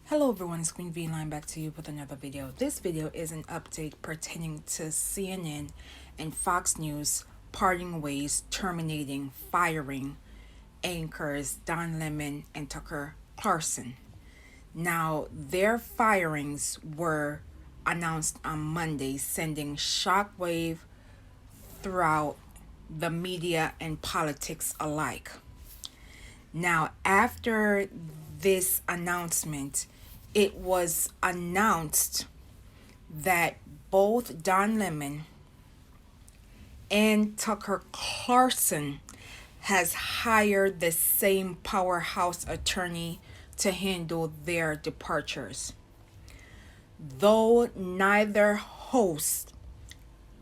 Hello everyone, it's Queen V Line back to you with another video. This video is an update pertaining to CNN and Fox News parting ways, terminating, firing anchors Don Lemon and Tucker Carlson. Now, their firings were announced on Monday, sending shockwave throughout the media and politics alike. Now, after this announcement, it was announced that both Don Lemon and Tucker Carlson has hired the same powerhouse attorney to handle their departures. Though neither host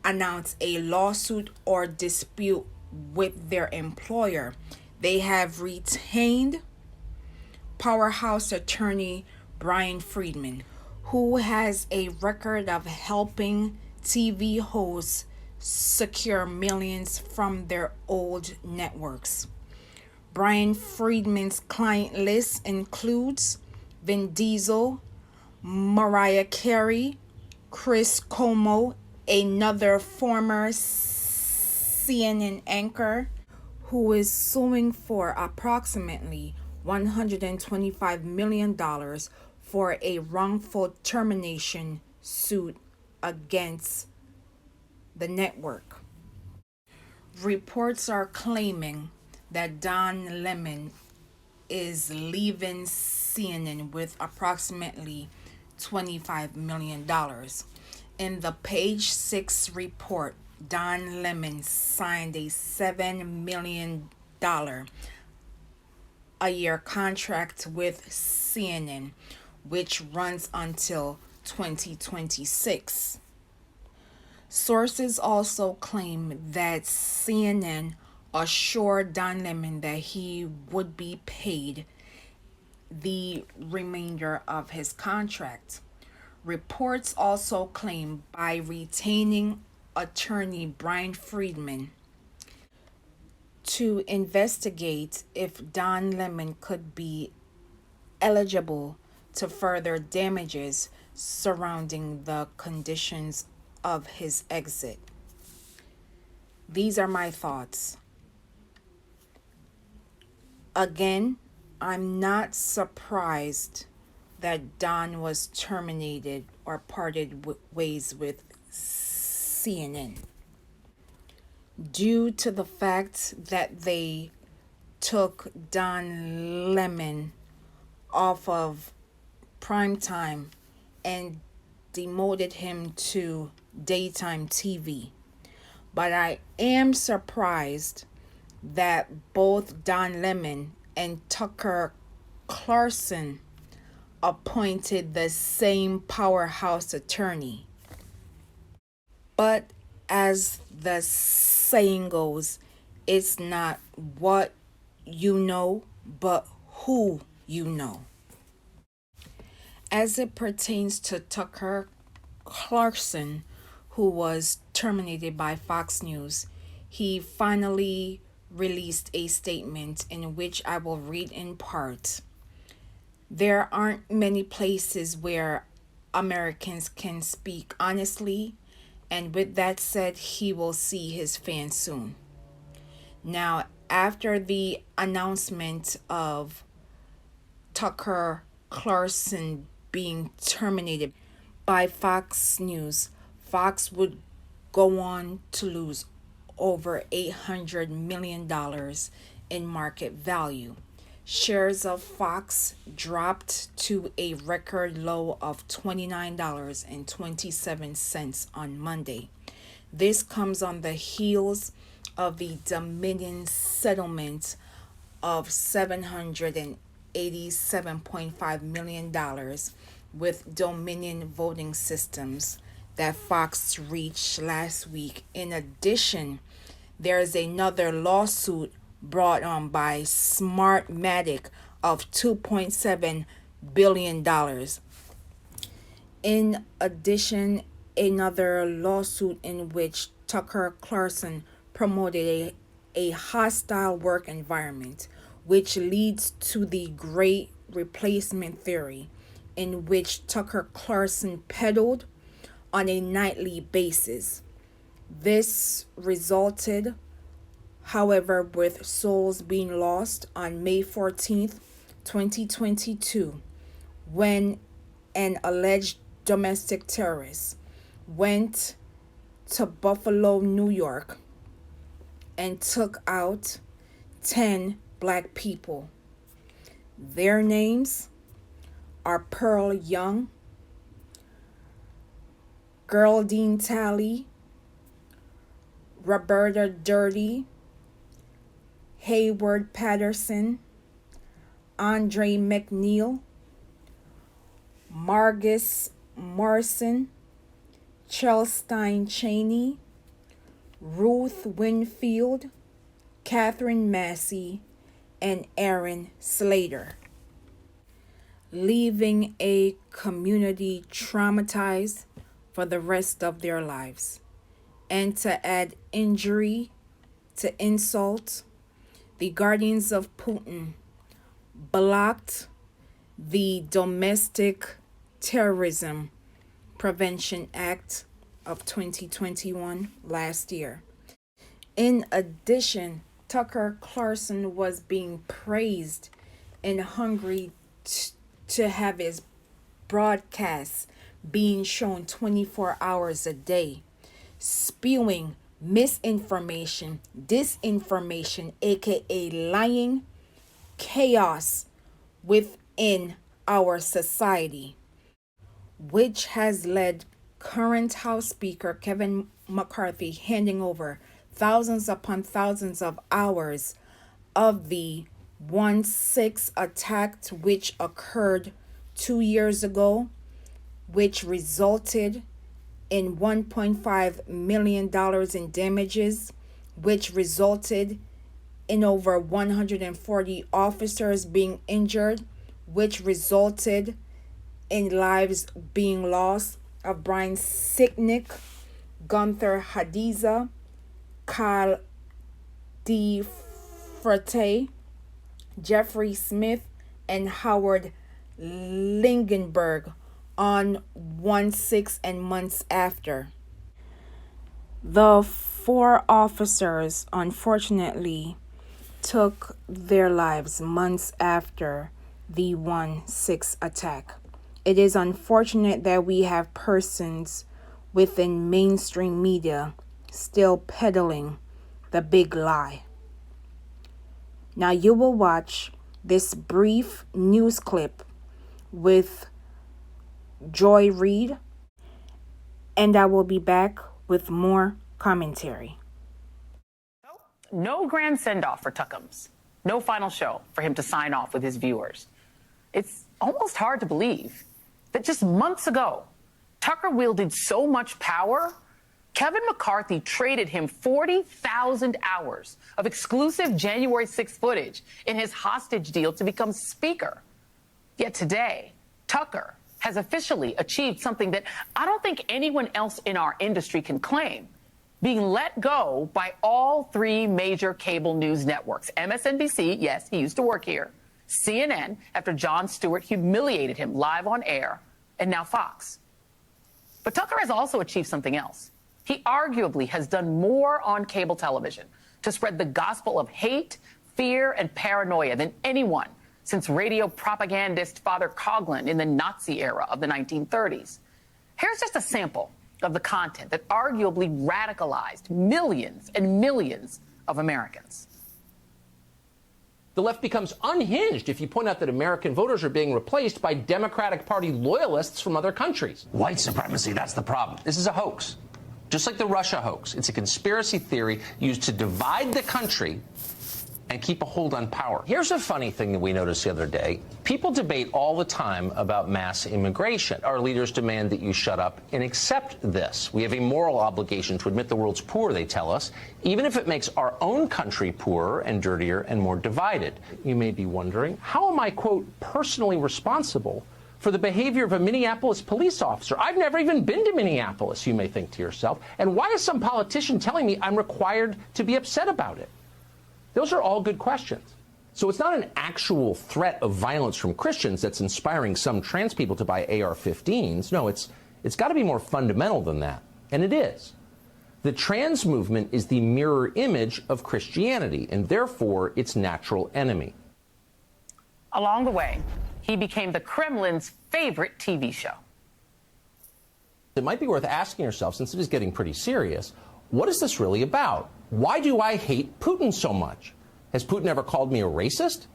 announced a lawsuit or dispute with their employer, they have retained powerhouse attorney Brian Friedman, who has a record of helping TV hosts secure millions from their old networks. Brian Friedman's client list includes Vin Diesel, Mariah Carey, Chris Cuomo, another former CNN anchor who is suing for approximately $125 million for a wrongful termination suit against the network. Reports are claiming that Don Lemon is leaving CNN with approximately $25 million. In the Page 6 report, Don Lemon signed a $7 million a year contract with CNN, which runs until 2026. Sources also claim that CNN assured Don Lemon that he would be paid the remainder of his contract. Reports also claim by retaining attorney Brian Friedman to investigate if Don Lemon could be eligible to further damages surrounding the conditions of his exit. These are my thoughts. Again, I'm not surprised that Don was terminated or parted ways with CNN due to the fact that they took Don Lemon off of primetime and demoted him to daytime TV. But I am surprised that both Don Lemon and Tucker Carlson appointed the same powerhouse attorney. But as the saying goes, it's not what you know, but who you know. As it pertains to Tucker Carlson, who was terminated by Fox News, he finally released a statement in which I will read in part. There aren't many places where Americans can speak honestly, and with that said, he will see his fans soon. Now, after the announcement of Tucker Carlson being terminated by Fox News, Fox would go on to lose over $800 million in market value. Shares of Fox dropped to a record low of $29.27 on Monday. This comes on the heels of the Dominion settlement of $787.5 million with Dominion voting systems that Fox reached last week. In addition, there is another lawsuit brought on by Smartmatic of $2.7 billion. In addition, another lawsuit in which Tucker Carlson promoted a hostile work environment, which leads to the great replacement theory, in which Tucker Carlson peddled on a nightly basis. This resulted, however, with souls being lost on May 14th, 2022, when an alleged domestic terrorist went to Buffalo, New York, and took out 10 black people. Their names are Pearl Young, Geraldine Talley, Roberta Dirty, Hayward Patterson, Andre McNeil, Margus Morrison, Chelstein Cheney, Ruth Winfield, Catherine Massey, and Aaron Slater, leaving a community traumatized for the rest of their lives. And to add injury to insult, the Guardians of Putin blocked the Domestic Terrorism Prevention Act of 2021 last year. In addition, Tucker Carlson was being praised in Hungary to have his broadcasts being shown 24 hours a day, spewing misinformation, disinformation, aka lying, chaos within our society, which has led current House Speaker Kevin McCarthy handing over thousands upon thousands of hours of the 1/6 attack, which occurred 2 years ago, which resulted in $1.5 million in damages, which resulted in over 140 officers being injured, which resulted in lives being lost of Brian Sicknick, Gunther Hashida, Kyle DeFreytag, Jeffery Smith, and Howard Liebengood on 1/6 and months after. The 4 officers unfortunately took their lives months after the 1/6 attack. It is unfortunate that we have persons within mainstream media still peddling the big lie. Now you will watch this brief news clip with Joy Reid, and I will be back with more commentary. No grand send-off for Tuckums. No final show for him to sign off with his viewers. It's almost hard to believe that just months ago, Tucker wielded so much power, Kevin McCarthy traded him 40,000 hours of exclusive January 6th footage in his hostage deal to become Speaker. Yet today, Tucker has officially achieved something that I don't think anyone else in our industry can claim: being let go by all 3 major cable news networks. MSNBC, yes, he used to work here. CNN, after Jon Stewart humiliated him live on air, and now Fox. But Tucker has also achieved something else. He arguably has done more on cable television to spread the gospel of hate, fear, and paranoia than anyone since radio propagandist Father Coughlin in the Nazi era of the 1930s. Here's just a sample of the content that arguably radicalized millions and millions of Americans. The left becomes unhinged if you point out that American voters are being replaced by Democratic Party loyalists from other countries. White supremacy, that's the problem. This is a hoax. Just like the Russia hoax, it's a conspiracy theory used to divide the country and keep a hold on power. Here's a funny thing that we noticed the other day. People debate all the time about mass immigration. Our leaders demand that you shut up and accept this. We have a moral obligation to admit the world's poor, they tell us, even if it makes our own country poorer and dirtier and more divided. You may be wondering, how am I, quote, personally responsible for the behavior of a Minneapolis police officer? I've never even been to Minneapolis, you may think to yourself. And why is some politician telling me I'm required to be upset about it? Those are all good questions. So it's not an actual threat of violence from Christians that's inspiring some trans people to buy AR-15s. No, it's got to be more fundamental than that. And it is. The trans movement is the mirror image of Christianity and therefore its natural enemy. Along the way, he became the Kremlin's favorite TV show. It might be worth asking yourself, since it is getting pretty serious, what is this really about? Why do I hate Putin so much? Has Putin ever called me a racist?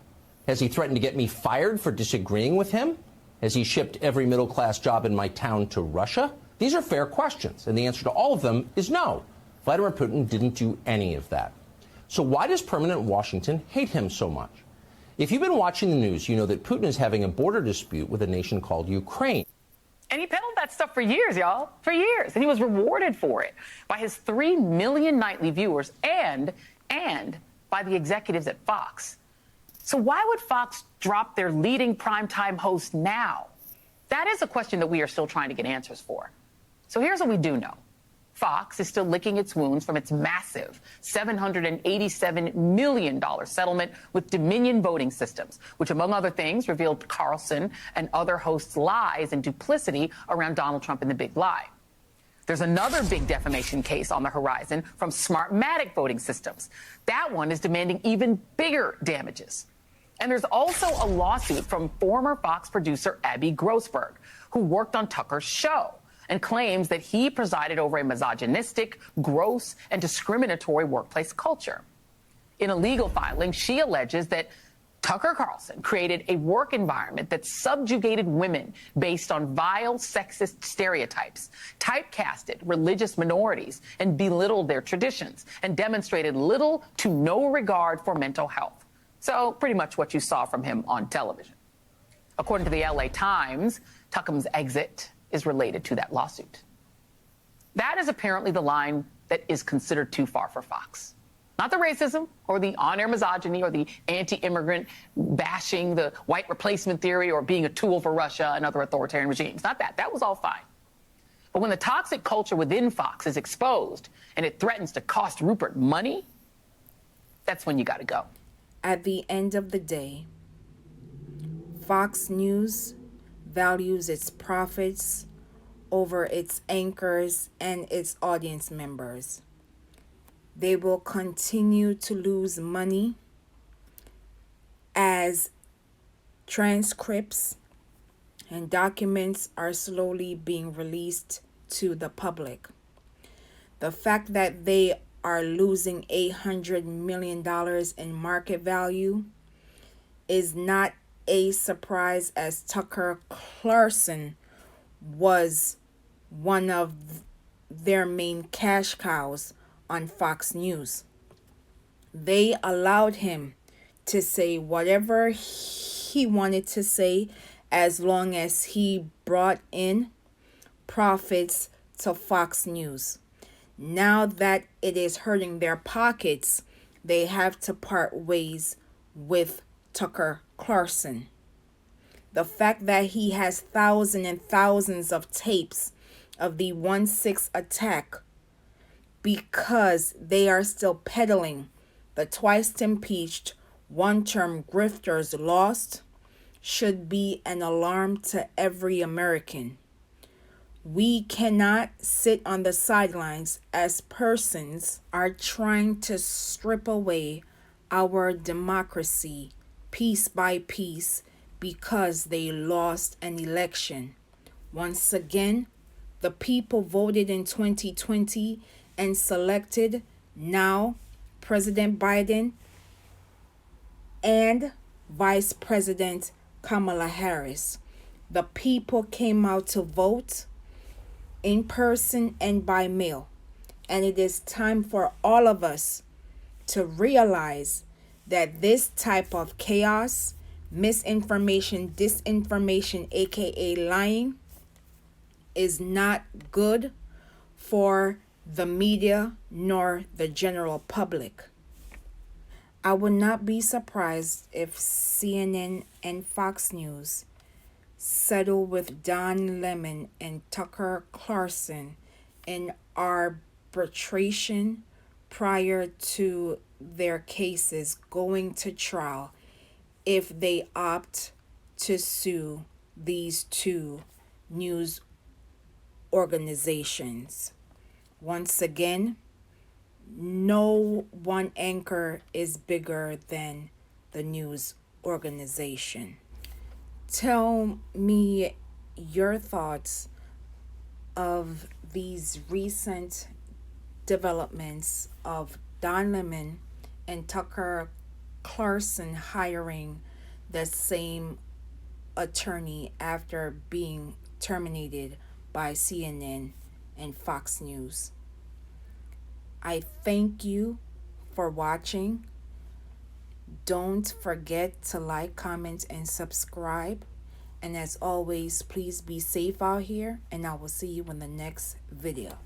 Has he threatened to get me fired for disagreeing with him? Has he shipped every middle-class job in my town to Russia? These are fair questions, and the answer to all of them is no. Vladimir Putin didn't do any of that. So why does permanent Washington hate him so much? If you've been watching the news, you know that Putin is having a border dispute with a nation called Ukraine. And he peddled that stuff for years, y'all, for years. And he was rewarded for it by his 3 million nightly viewers and by the executives at Fox. So why would Fox drop their leading primetime host now? That is a question that we are still trying to get answers for. So here's what we do know. Fox is still licking its wounds from its massive $787 million settlement with Dominion Voting Systems, which, among other things, revealed Carlson and other hosts' lies and duplicity around Donald Trump and the big lie. There's another big defamation case on the horizon from Smartmatic Voting Systems. That one is demanding even bigger damages. And there's also a lawsuit from former Fox producer Abby Grossberg, who worked on Tucker's show and claims that he presided over a misogynistic, gross, and discriminatory workplace culture. In a legal filing, she alleges that Tucker Carlson created a work environment that subjugated women based on vile sexist stereotypes, typecasted religious minorities, and belittled their traditions, and demonstrated little to no regard for mental health. So pretty much what you saw from him on television. According to the LA Times, Tucker's exit is related to that lawsuit. That is apparently the line that is considered too far for Fox. Not the racism or the on-air misogyny or the anti-immigrant bashing, the white replacement theory, or being a tool for Russia and other authoritarian regimes. Not that. That was all fine. But when the toxic culture within Fox is exposed and it threatens to cost Rupert money, that's when you got to go. At the end of the day, Fox News values its profits over its anchors and its audience members. They will continue to lose money as transcripts and documents are slowly being released to the public. The fact that they are losing $800 million in market value is not a surprise, as Tucker Carlson was one of their main cash cows on Fox News. They allowed him to say whatever he wanted to say as long as he brought in profits to Fox News. Now that it is hurting their pockets, they have to part ways with Tucker Carlson. The fact that he has thousands and thousands of tapes of the 1/6 attack, because they are still peddling the twice impeached, one-term grifters lost, should be an alarm to every American. We cannot sit on the sidelines as persons are trying to strip away our democracy piece by piece because they lost an election. Once again, the people voted in 2020 and selected now President Biden and Vice President Kamala Harris. The people came out to vote in person and by mail. And it is time for all of us to realize that this type of chaos, misinformation, disinformation, aka lying, is not good for the media nor the general public. I would not be surprised if CNN and Fox News settle with Don Lemon and Tucker Carlson in arbitration prior to their cases going to trial if they opt to sue these two news organizations. Once again, no one anchor is bigger than the news organization. Tell me your thoughts of these recent developments of Don Lemon and Tucker Carlson hiring the same attorney after being terminated by CNN and Fox News. I thank you for watching. Don't forget to like, comment, and subscribe. And as always, please be safe out here, and I will see you in the next video.